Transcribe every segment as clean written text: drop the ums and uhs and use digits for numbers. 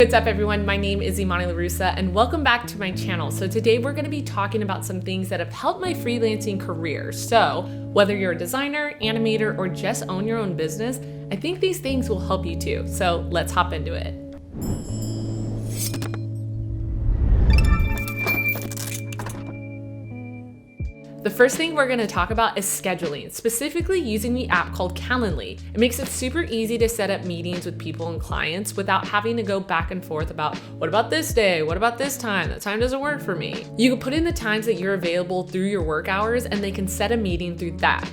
What's up everyone, my name is Imani LaRussa and welcome back to my channel. So today we're going to be talking about some things that have helped my freelancing career. So whether you're a designer, animator, or just own your own business, I think these things will help you too. So let's hop into it. The first thing we're going to talk about is scheduling, specifically using the app called Calendly. It makes it super easy to set up meetings with people and clients without having to go back and forth about, what about this day? What about this time? That time doesn't work for me. You can put in the times that you're available through your work hours and they can set a meeting through that.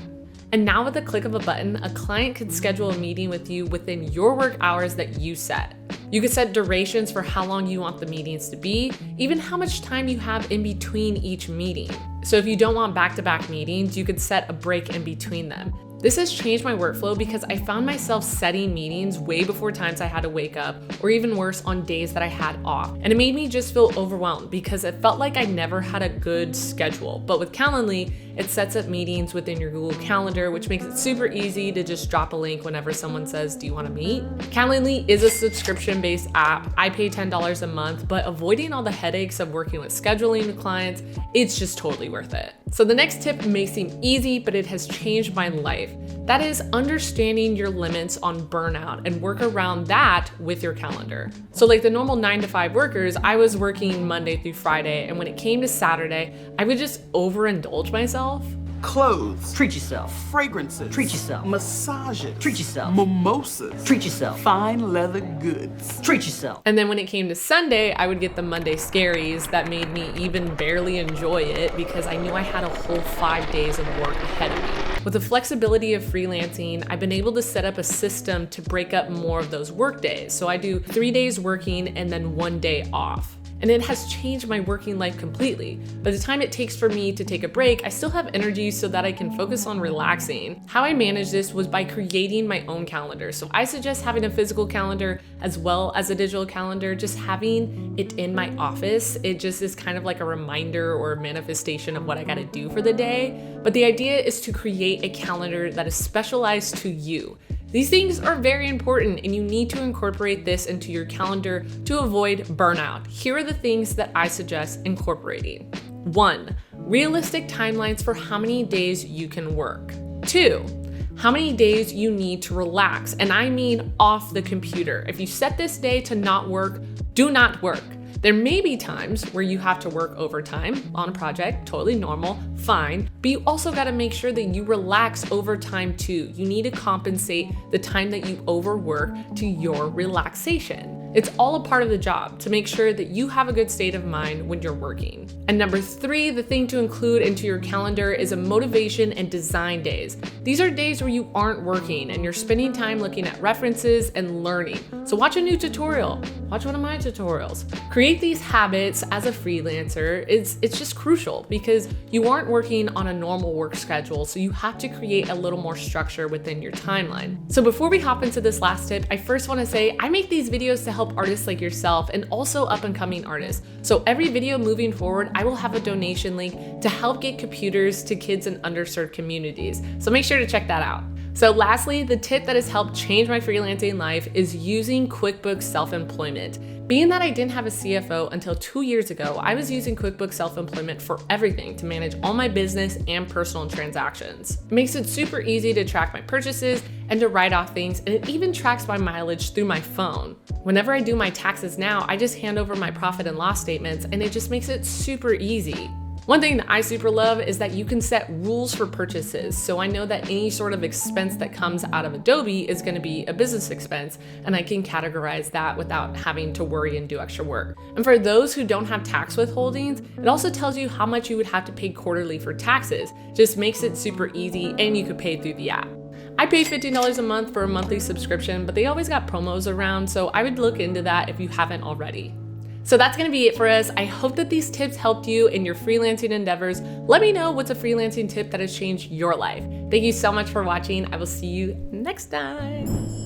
And now with the click of a button, a client can schedule a meeting with you within your work hours that you set. You can set durations for how long you want the meetings to be, even how much time you have in between each meeting. So if you don't want back-to-back meetings, you could set a break in between them. This has changed my workflow because I found myself setting meetings way before times I had to wake up, or even worse, on days that I had off. And it made me just feel overwhelmed because it felt like I never had a good schedule. But with Calendly, it sets up meetings within your Google Calendar, which makes it super easy to just drop a link whenever someone says, do you want to meet? Calendly is a subscription-based app. I pay $10 a month, but avoiding all the headaches of working with scheduling with clients, it's just totally worth it. So the next tip may seem easy, but it has changed my life. That is understanding your limits on burnout and work around that with your calendar. So like the normal 9-to-5 workers, I was working Monday through Friday, and when it came to Saturday, I would just overindulge myself. Clothes. Treat yourself. Fragrances. Treat yourself. Massages. Treat yourself. Mimosas. Treat yourself. Fine leather goods. Treat yourself. And then when it came to Sunday, I would get the Monday scaries that made me even barely enjoy it because I knew I had a whole 5 days of work ahead of me. With the flexibility of freelancing, I've been able to set up a system to break up more of those work days. So I do 3 days working and then 1 day off. And it has changed my working life completely. By the time it takes for me to take a break, I still have energy so that I can focus on relaxing. How I managed this was by creating my own calendar. So I suggest having a physical calendar as well as a digital calendar. Just having it in my office, it just is kind of like a reminder or a manifestation of what I gotta do for the day. But the idea is to create a calendar that is specialized to you. These things are very important and you need to incorporate this into your calendar to avoid burnout. Here are the things that I suggest incorporating. 1, realistic timelines for how many days you can work. 2, how many days you need to relax, and I mean off the computer. If you set this day to not work, do not work. There may be times where you have to work overtime on a project, totally normal, fine, but you also gotta make sure that you relax overtime too. You need to compensate the time that you overwork to your relaxation. It's all a part of the job to make sure that you have a good state of mind when you're working. And number 3, the thing to include into your calendar is a motivation and design days. These are days where you aren't working and you're spending time looking at references and learning. So watch a new tutorial, watch one of my tutorials. Create these habits as a freelancer. It's just crucial because you aren't working on a normal work schedule, so you have to create a little more structure within your timeline. So before we hop into this last tip, I first wanna say I make these videos to help artists like yourself and also up and coming artists. So every video moving forward, I will have a donation link to help get computers to kids in underserved communities. So make sure to check that out. So lastly, the tip that has helped change my freelancing life is using QuickBooks Self-Employment. Being that I didn't have a CFO until 2 years ago, I was using QuickBooks Self-Employment for everything to manage all my business and personal transactions. It makes it super easy to track my purchases and to write off things, and it even tracks my mileage through my phone. Whenever I do my taxes now, I just hand over my profit and loss statements, and it just makes it super easy. One thing that I super love is that you can set rules for purchases. So I know that any sort of expense that comes out of Adobe is going to be a business expense, and I can categorize that without having to worry and do extra work. And for those who don't have tax withholdings, it also tells you how much you would have to pay quarterly for taxes. Just makes it super easy, and you could pay through the app. I pay $15 a month for a monthly subscription, but they always got promos around, so I would look into that if you haven't already. So that's gonna be it for us. I hope that these tips helped you in your freelancing endeavors. Let me know what's a freelancing tip that has changed your life. Thank you so much for watching. I will see you next time.